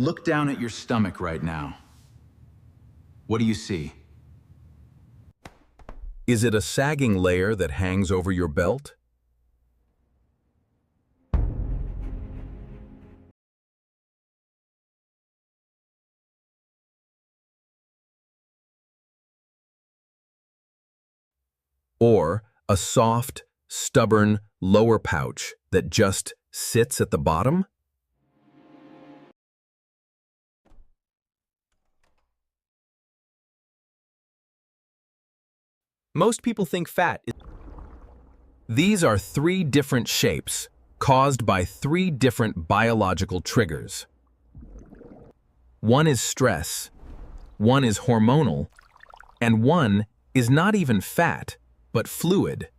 Look down at your stomach right now. What do you see? Is it a sagging layer that hangs over your belt? Or a soft, stubborn lower pouch that just sits at the bottom? Most people think fat is... These are 3 different shapes caused by 3 different biological triggers. One is stress, one is hormonal, and one is not even fat, but fluid.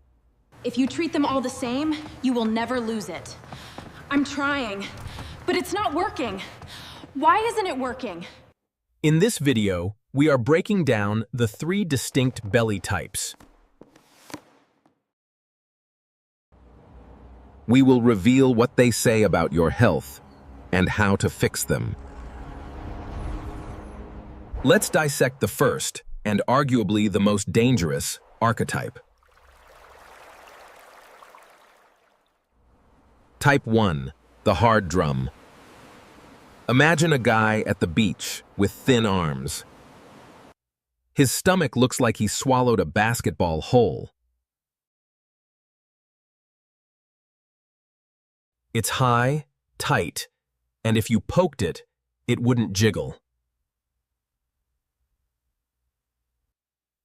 If you treat them all the same, you will never lose it. I'm trying, but it's not working. Why isn't it working? In this video, we are breaking down the 3 distinct belly types. We will reveal what they say about your health and how to fix them. Let's dissect the first, and arguably the most dangerous, archetype. Type 1, the hard drum. Imagine a guy at the beach with thin arms. His stomach looks like he swallowed a basketball whole. It's high, tight, and if you poked it, it wouldn't jiggle.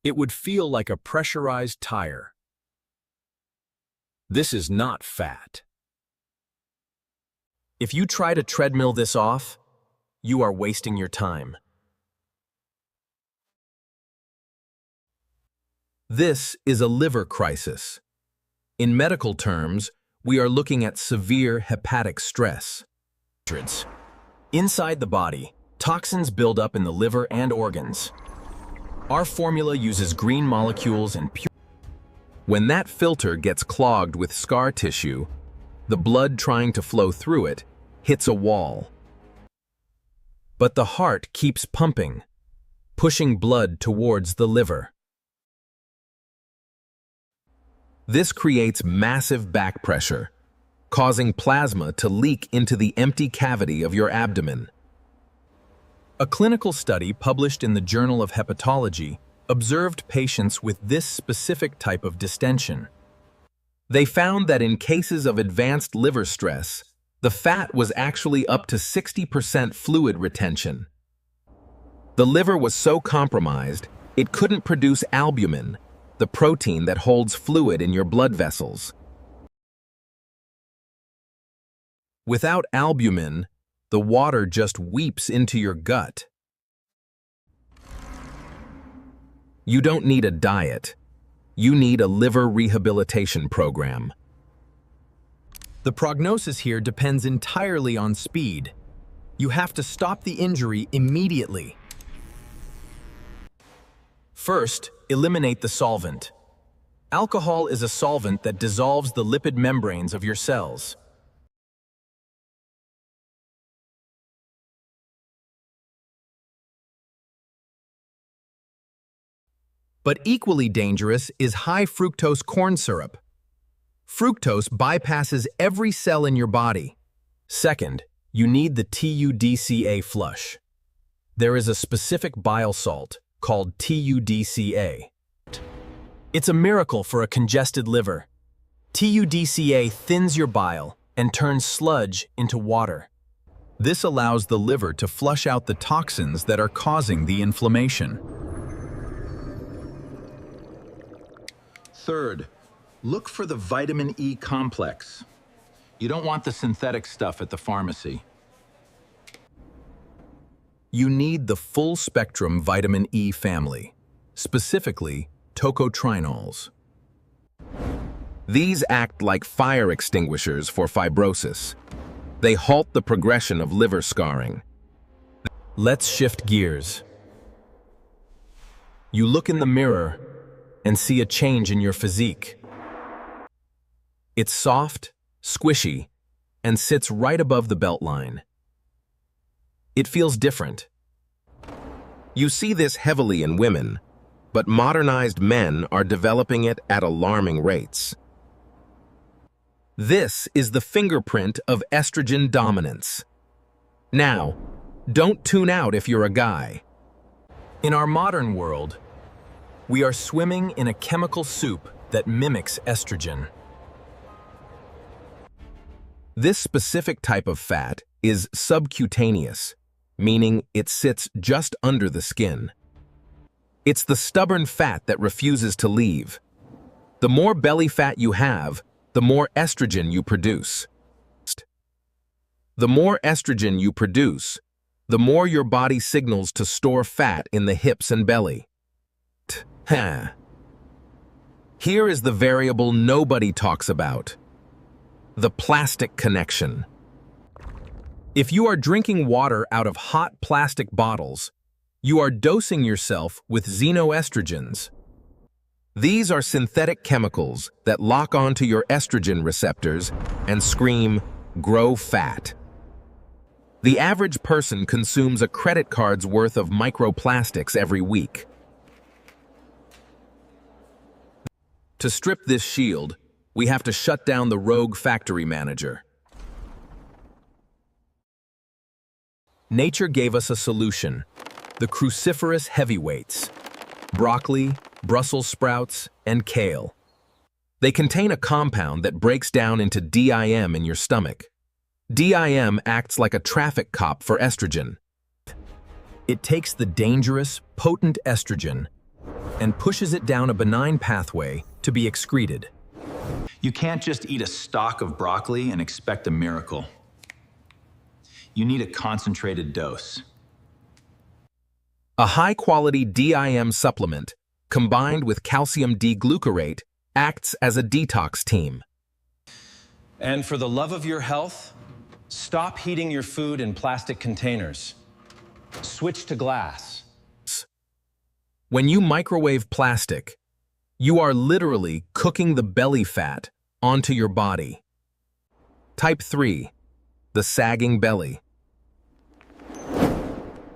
It would feel like a pressurized tire. This is not fat. If you try to treadmill this off, you are wasting your time. This is a liver crisis. In medical terms, we are looking at severe hepatic stress. Inside the body, toxins build up in the liver and organs. Our formula uses green molecules and pure. When that filter gets clogged with scar tissue, the blood trying to flow through it hits a wall. But the heart keeps pumping, pushing blood towards the liver. This creates massive back pressure, causing plasma to leak into the empty cavity of your abdomen. A clinical study published in the Journal of Hepatology observed patients with this specific type of distension. They found that in cases of advanced liver stress, the fat was actually up to 60% fluid retention. The liver was so compromised, it couldn't produce albumin, the protein that holds fluid in your blood vessels. Without albumin, the water just weeps into your gut. You don't need a diet. You need a liver rehabilitation program. The prognosis here depends entirely on speed. You have to stop the injury immediately. First, eliminate the solvent. Alcohol is a solvent that dissolves the lipid membranes of your cells. But equally dangerous is high fructose corn syrup. Fructose bypasses every cell in your body. Second, you need the TUDCA flush. There is a specific bile salt called TUDCA. It's a miracle for a congested liver. TUDCA thins your bile and turns sludge into water. This allows the liver to flush out the toxins that are causing the inflammation. Third, look for the vitamin E complex. You don't want the synthetic stuff at the pharmacy. You need the full-spectrum vitamin E family, specifically tocotrienols. These act like fire extinguishers for fibrosis. They halt the progression of liver scarring. Let's shift gears. You look in the mirror and see a change in your physique. It's soft, squishy, and sits right above the belt line. it feels different. You see this heavily in women, but modernized men are developing it at alarming rates. This is the fingerprint of estrogen dominance. Now, don't tune out if you're a guy. In our modern world, we are swimming in a chemical soup that mimics estrogen. This specific type of fat is subcutaneous, meaning it sits just under the skin. It's the stubborn fat that refuses to leave. The more belly fat you have, the more estrogen you produce. The more estrogen you produce, the more your body signals to store fat in the hips and belly. Here is the variable nobody talks about: the plastic connection. If you are drinking water out of hot plastic bottles, you are dosing yourself with xenoestrogens. These are synthetic chemicals that lock onto your estrogen receptors and scream, "Grow fat." The average person consumes a credit card's worth of microplastics every week. To strip this shield, we have to shut down the rogue factory manager. Nature gave us a solution: the cruciferous heavyweights: broccoli, Brussels sprouts, and kale. They contain a compound that breaks down into DIM in your stomach. DIM acts like a traffic cop for estrogen. It takes the dangerous, potent estrogen and pushes it down a benign pathway to be excreted. You can't just eat a stalk of broccoli and expect a miracle. You need a concentrated dose. A high-quality DIM supplement, combined with calcium D-glucarate, acts as a detox team. And for the love of your health, stop heating your food in plastic containers. Switch to glass. When you microwave plastic, you are literally cooking the belly fat onto your body. Type 3, the sagging belly.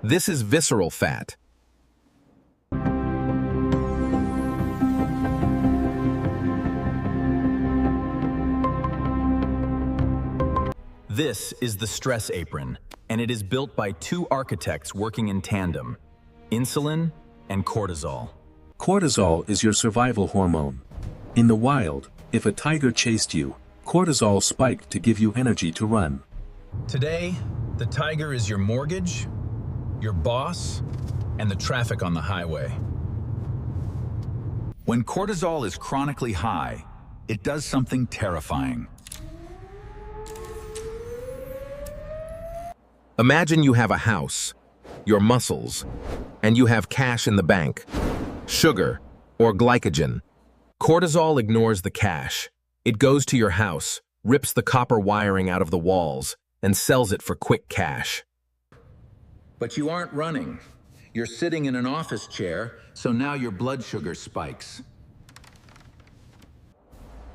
This is visceral fat. This is the stress apron, and it is built by two architects working in tandem: insulin and cortisol. Cortisol is your survival hormone. In the wild, if a tiger chased you, cortisol spiked to give you energy to run. Today, the tiger is your mortgage, your boss, and the traffic on the highway. When cortisol is chronically high, it does something terrifying. Imagine you have a house, your muscles, and you have cash in the bank, sugar, or glycogen. Cortisol ignores the cash. It goes to your house, rips the copper wiring out of the walls, and sells it for quick cash. But you aren't running. You're sitting in an office chair, so now your blood sugar spikes.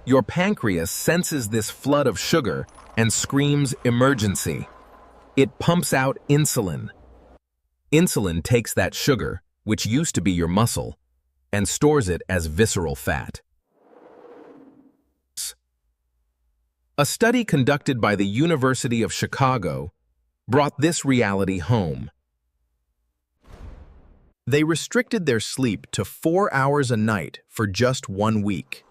Your pancreas senses this flood of sugar and screams emergency. It pumps out insulin. Insulin takes that sugar, which used to be your muscle, and stores it as visceral fat. A study conducted by the University of Chicago brought this reality home. They restricted their sleep to 4 hours a night for just 1 week.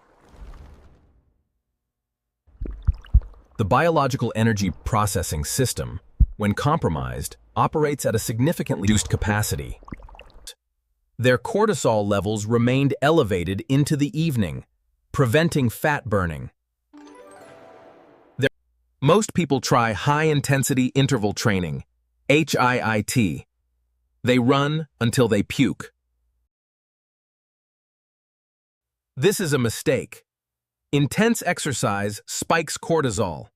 The biological energy processing system, when compromised, operates at a significantly reduced capacity. Their cortisol levels remained elevated into the evening, preventing fat burning. Most people try high-intensity interval training, HIIT. They run until they puke. This is a mistake. Intense exercise spikes cortisol.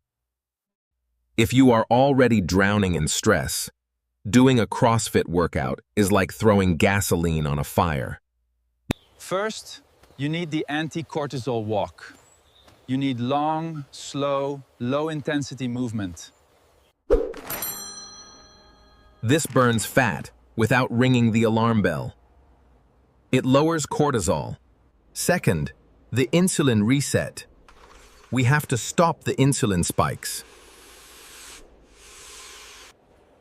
If you are already drowning in stress, doing a CrossFit workout is like throwing gasoline on a fire. First, you need the anti-cortisol walk. You need long, slow, low-intensity movement. This burns fat without ringing the alarm bell. It lowers cortisol. Second, the insulin reset. We have to stop the insulin spikes.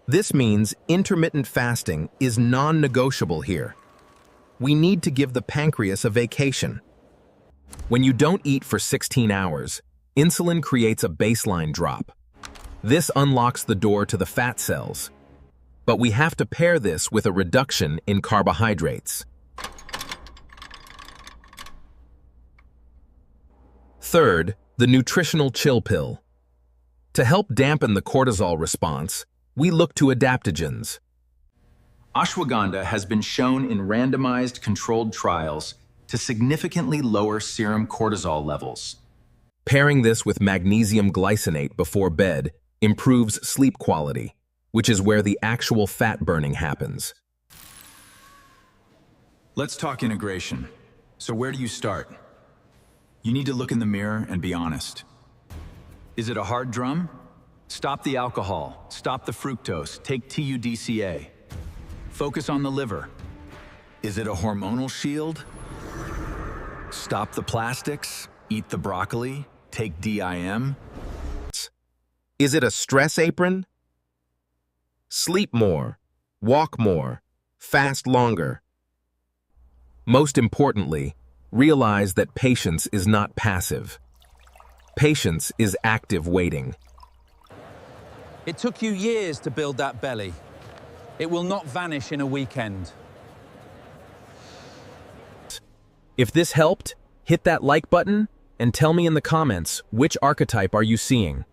This means intermittent fasting is non-negotiable here. We need to give the pancreas a vacation. When you don't eat for 16 hours, insulin creates a baseline drop. This unlocks the door to the fat cells. But we have to pair this with a reduction in carbohydrates. Third, the nutritional chill pill. To help dampen the cortisol response, we look to adaptogens. Ashwagandha has been shown in randomized controlled trials to significantly lower serum cortisol levels. Pairing this with magnesium glycinate before bed improves sleep quality, which is where the actual fat burning happens. Let's talk integration. So where do you start? You need to look in the mirror and be honest. Is it a hard drum? Stop the alcohol, stop the fructose, take TUDCA. Focus on the liver. Is it a hormonal shield? Stop the plastics, eat the broccoli, take DIM. Is it a stress apron? Sleep more, walk more, fast longer. Most importantly, realize that patience is not passive. Patience is active waiting. It took you years to build that belly. It will not vanish in a weekend. If this helped, hit that like button and tell me in the comments which archetype are you seeing.